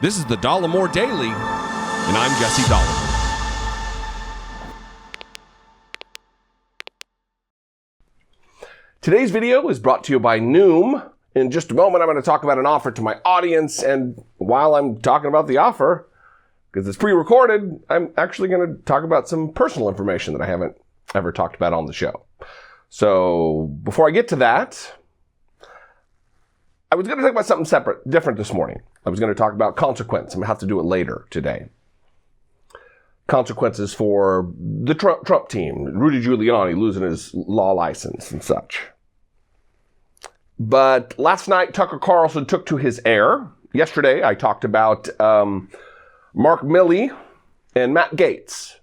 This is the Dollemore Daily, and I'm Jesse Dollemore. Today's video is brought to you by Noom. In just a moment, I'm going to talk about an offer to my audience, and while I'm talking about the offer, because it's pre-recorded, I'm actually going to talk about some personal information that I haven't ever talked about on the show. So before I get to that, I was going to talk about something different this morning. I was going to talk about consequence. I'm going to have to do it later today. Consequences for the Trump team, Rudy Giuliani losing his law license and such. But last night, Tucker Carlson took to his air. Yesterday, I talked about Mark Milley and Matt Gaetz.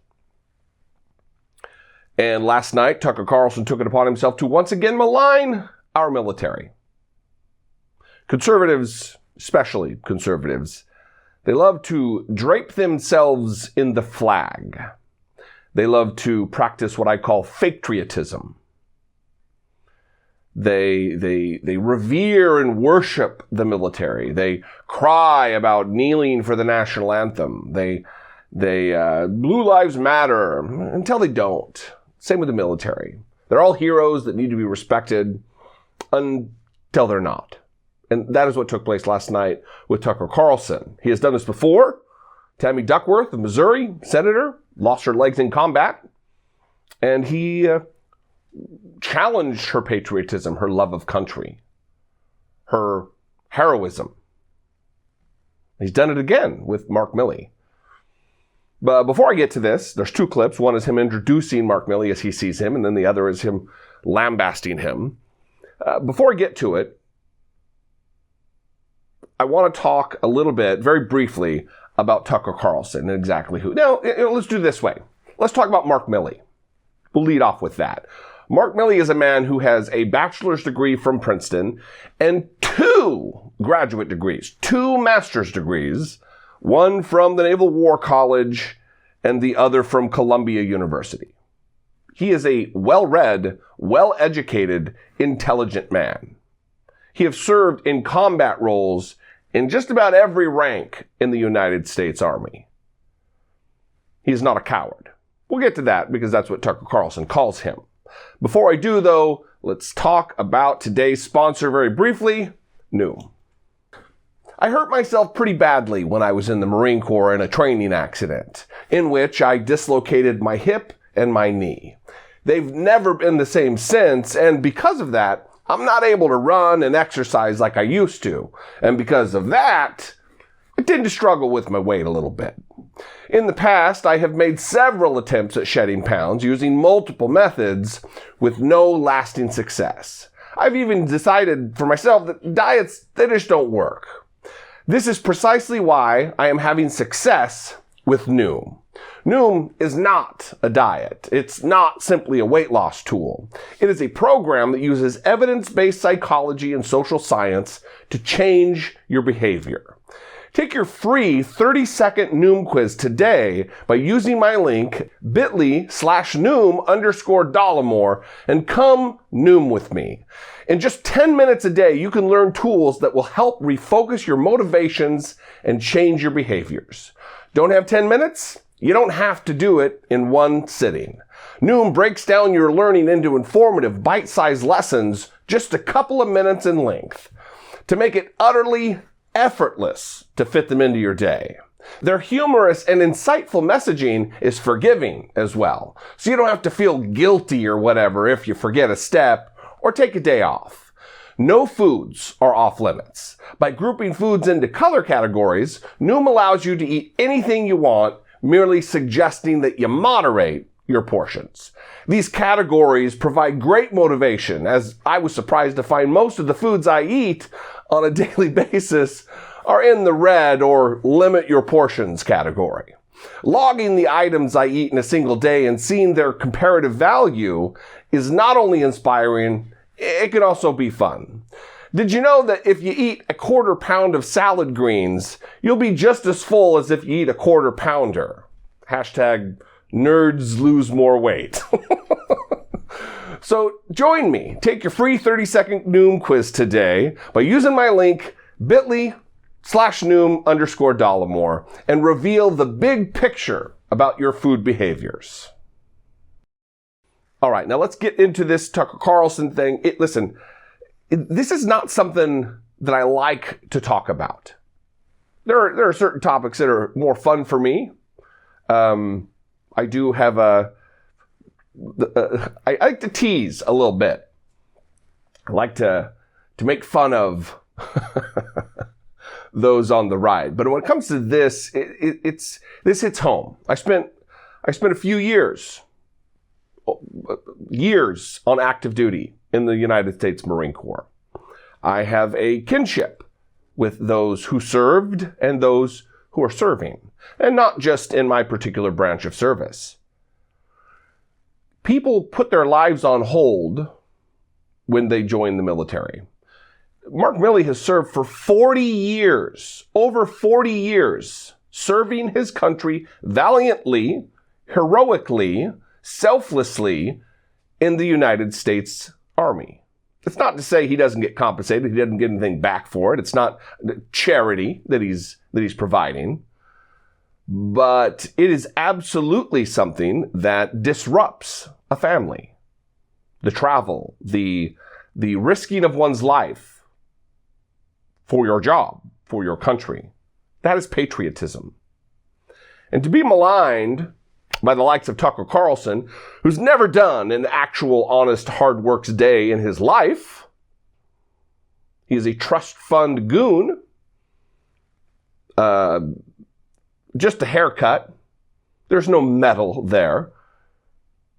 And last night, Tucker Carlson took it upon himself to once again malign our military. Conservatives, especially conservatives, they love to drape themselves in the flag. They love to practice what I call patriotism. They revere and worship the military. They cry about kneeling for the national anthem. They Blue Lives Matter until they don't. Same with the military. They're all heroes that need to be respected until they're not. And that is what took place last night with Tucker Carlson. He has done this before. Tammy Duckworth of Missouri, senator, lost her legs in combat. And he challenged her patriotism, her love of country, her heroism. He's done it again with Mark Milley. But before I get to this, there's two clips. One is him introducing Mark Milley as he sees him, and then the other is him lambasting him. Before I get to it, I want to talk a little bit, very briefly, about Tucker Carlson and exactly who. Now, let's do it this way. Let's talk about Mark Milley. We'll lead off with that. Mark Milley is a man who has a bachelor's degree from Princeton and 2 graduate degrees, 2 master's degrees, one from the Naval War College and the other from Columbia University. He is a well-read, well-educated, intelligent man. He has served in combat roles in just about every rank in the United States Army. He is not a coward. We'll get to that because that's what Tucker Carlson calls him. Before I do, though, let's talk about today's sponsor very briefly, Noom. I hurt myself pretty badly when I was in the Marine Corps in a training accident, in which I dislocated my hip and my knee. They've never been the same since, and because of that, I'm not able to run and exercise like I used to. And because of that, I tend to struggle with my weight a little bit. In the past, I have made several attempts at shedding pounds using multiple methods with no lasting success. I've even decided for myself that diets, they just don't work. This is precisely why I am having success with Noom. Noom is not a diet. It's not simply a weight loss tool. It is a program that uses evidence-based psychology and social science to change your behavior. Take your free 30-second Noom quiz today by using my link bit.ly/Noom_Dollemore and come Noom with me. In just 10 minutes a day, you can learn tools that will help refocus your motivations and change your behaviors. Don't have 10 minutes? You don't have to do it in one sitting. Noom breaks down your learning into informative, bite-sized lessons just a couple of minutes in length to make it utterly effortless to fit them into your day. Their humorous and insightful messaging is forgiving as well, so you don't have to feel guilty or whatever if you forget a step or take a day off. No foods are off limits. By grouping foods into color categories, Noom allows you to eat anything you want, merely suggesting that you moderate your portions. These categories provide great motivation, as I was surprised to find most of the foods I eat on a daily basis are in the red or limit your portions category. Logging the items I eat in a single day and seeing their comparative value is not only inspiring, it can also be fun. Did you know that if you eat a 1/4 pound of salad greens, you'll be just as full as if you eat a 1/4 pounder? Hashtag nerds lose more weight. So join me. Take your free 30-second Noom quiz today by using my link bit.ly /Noom_Dollemore and reveal the big picture about your food behaviors. All right, now let's get into this Tucker Carlson thing. Listen, this is not something that I like to talk about. There are certain topics that are more fun for me. I do have I like to tease a little bit. I like to make fun of those on the ride. But when it comes to this, this hits home. I spent a few years on active duty in the United States Marine Corps. I have a kinship with those who served and those who are serving, and not just in my particular branch of service. People put their lives on hold when they join the military. Mark Milley has served for 40 years, over 40 years, serving his country valiantly, heroically, selflessly in the United States Army. It's not to say he doesn't get compensated. He doesn't get anything back for it. It's not charity that he's providing. But it is absolutely something that disrupts a family. The travel, the risking of one's life for your job, for your country. That is patriotism. And to be maligned by the likes of Tucker Carlson, who's never done an actual honest hard work's day in his life. He is a trust fund goon. Just a haircut. There's no metal there.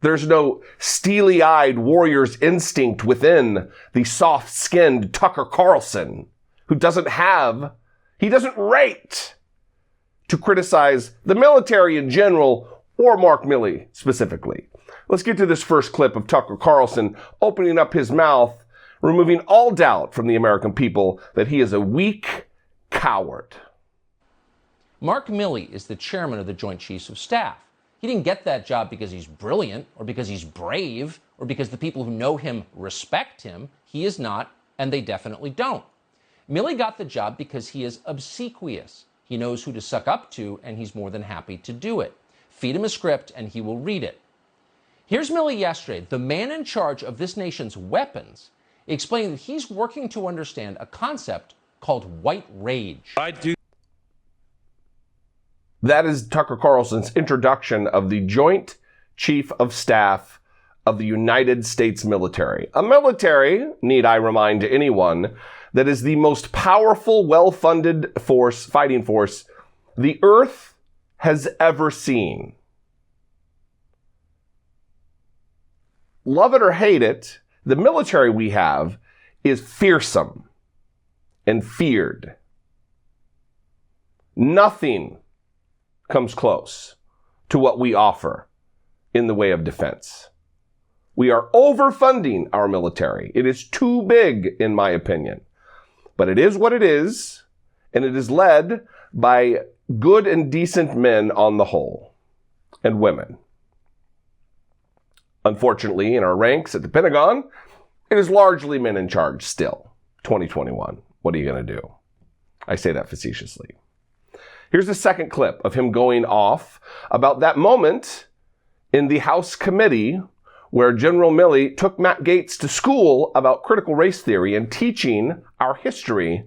There's no steely-eyed warrior's instinct within the soft-skinned Tucker Carlson, who doesn't rate to criticize the military in general or Mark Milley specifically. Let's get to this first clip of Tucker Carlson opening up his mouth, removing all doubt from the American people that he is a weak coward. Mark Milley is the chairman of the Joint Chiefs of Staff. He didn't get that job because he's brilliant or because he's brave or because the people who know him respect him. He is not, and they definitely don't. Milley got the job because he is obsequious. He knows who to suck up to, and he's more than happy to do it. Feed him a script, and he will read it. Here's Milley yesterday, the man in charge of this nation's weapons, explaining that he's working to understand a concept called white rage. That is Tucker Carlson's introduction of the Joint Chief of Staff of the United States military. A military, need I remind anyone, that is the most powerful, well-funded force, fighting force, the earth has ever seen. Love it or hate it, the military we have is fearsome and feared. Nothing comes close to what we offer in the way of defense. We are overfunding our military. It is too big, in my opinion. But it is what it is, and it is led by good and decent men on the whole, and women. Unfortunately, in our ranks at the Pentagon, it is largely men in charge still. 2021. What are you going to do? I say that facetiously. Here's a second clip of him going off about that moment in the House committee where General Milley took Matt Gaetz to school about critical race theory and teaching our history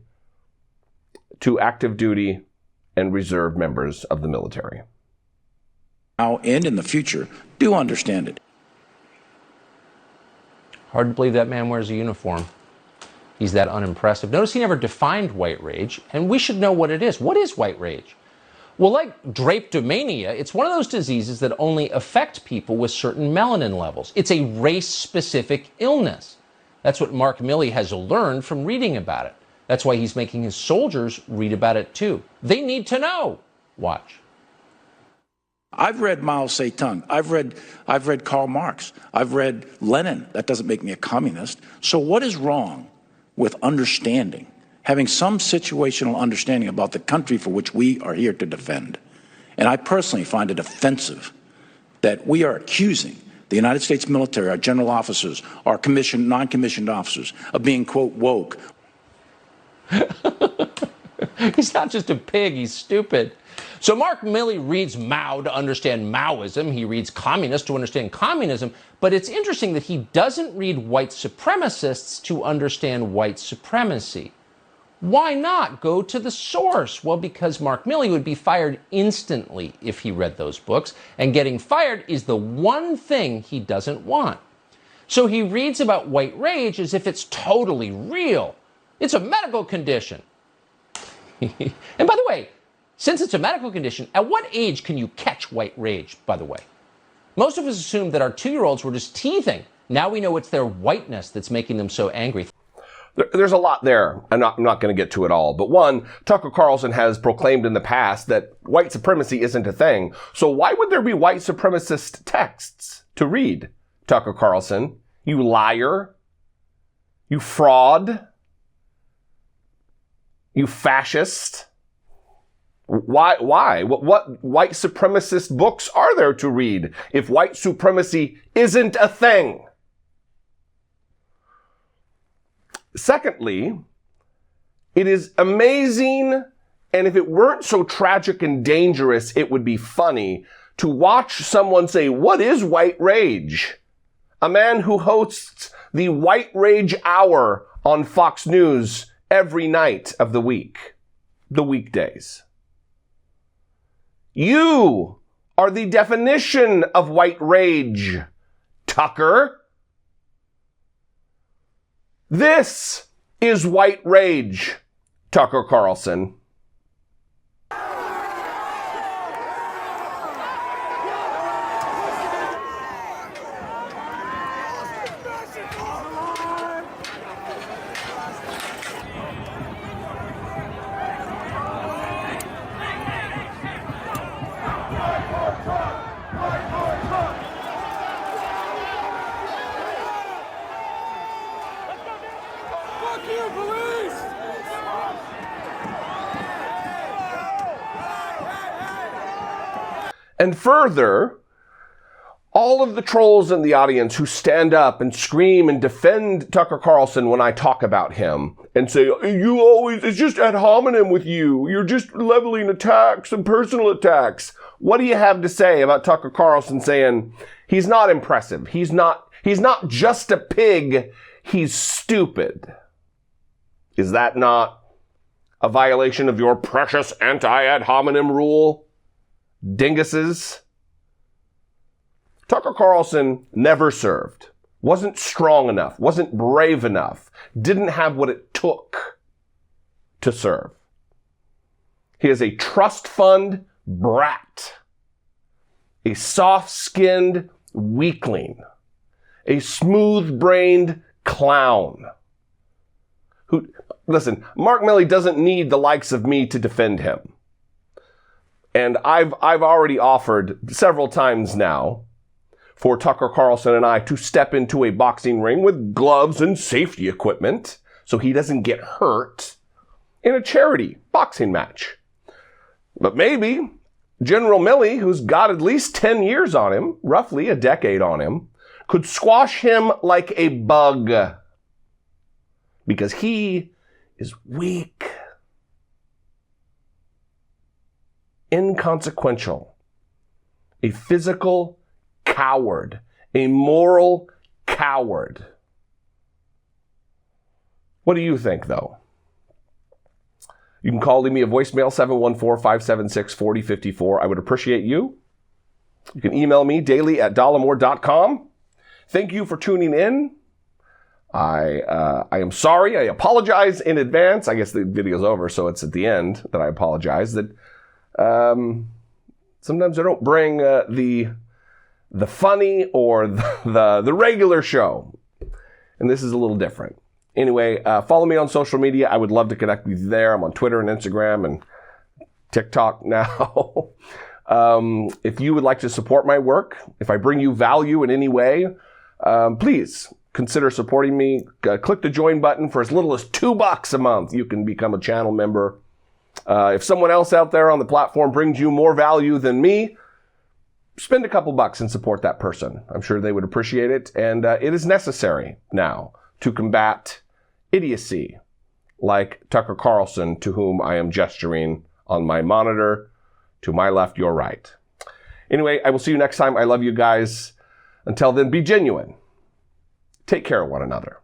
to active duty and reserve members of the military. Now and in the future, do understand it. Hard to believe that man wears a uniform. He's that unimpressive. Notice he never defined white rage, and we should know what it is. What is white rage? Well, like drapetomania, it's one of those diseases that only affect people with certain melanin levels. It's a race-specific illness. That's what Mark Milley has learned from reading about it. That's why he's making his soldiers read about it too. They need to know. Watch. I've read Mao Zedong. I've read Karl Marx. I've read Lenin. That doesn't make me a communist. So what is wrong with understanding, having some situational understanding about the country for which we are here to defend? And I personally find it offensive that we are accusing the United States military, our general officers, our commissioned, non-commissioned officers, of being, quote, woke. He's not just a pig, he's stupid. So Mark Milley reads Mao to understand Maoism. He reads communist to understand communism. But it's interesting that he doesn't read white supremacists to understand white supremacy. Why not go to the source? Well, because Mark Milley would be fired instantly if he read those books, and getting fired is the one thing he doesn't want. So he reads about white rage as if it's totally real. It's a medical condition. And by the way, since it's a medical condition, at what age can you catch white rage, by the way? Most of us assumed that our 2-year-olds were just teething. Now we know it's their whiteness that's making them so angry. There's a lot there. I'm not going to get to it all. But one, Tucker Carlson has proclaimed in the past that white supremacy isn't a thing. So why would there be white supremacist texts to read, Tucker Carlson? You liar. You fraud. You fascist. Why? What white supremacist books are there to read if white supremacy isn't a thing? Secondly, it is amazing, and if it weren't so tragic and dangerous, it would be funny to watch someone say, "What is white rage?" A man who hosts the White Rage Hour on Fox News every night of the week, the weekdays. You are the definition of white rage, Tucker. This is white rage, Tucker Carlson. And further, all of the trolls in the audience who stand up and scream and defend Tucker Carlson when I talk about him and say, it's just ad hominem with you. You're just leveling attacks and personal attacks. What do you have to say about Tucker Carlson saying he's not impressive? He's not just a pig. He's stupid. Is that not a violation of your precious anti-ad hominem rule? Dinguses. Tucker Carlson never served, wasn't strong enough, wasn't brave enough, didn't have what it took to serve. He is a trust fund brat, a soft-skinned weakling, a smooth-brained clown. Listen, Mark Milley doesn't need the likes of me to defend him. And I've already offered several times now for Tucker Carlson and I to step into a boxing ring with gloves and safety equipment so he doesn't get hurt in a charity boxing match. But maybe General Milley, who's got at least 10 years on him, roughly a decade on him, could squash him like a bug because he is weak, inconsequential, a physical coward, a moral coward. What do you think, though? You can call me a voicemail, 714-576-4054. I would appreciate you. You can email me daily@dollemore.com. Thank you for tuning in. I am sorry. I apologize in advance. I guess the video's over, so it's at the end that I apologize. That sometimes I don't bring the funny or the regular show, and this is a little different. Anyway, follow me on social media. I would love to connect with you there. I'm on Twitter and Instagram and TikTok now. If you would like to support my work, if I bring you value in any way, please consider supporting me. Click the join button. For as little as $2 a month, you can become a channel member. If someone else out there on the platform brings you more value than me, spend a couple bucks and support that person. I'm sure they would appreciate it. And it is necessary now to combat idiocy like Tucker Carlson, to whom I am gesturing on my monitor. To my left, your right. Anyway, I will see you next time. I love you guys. Until then, be genuine. Take care of one another.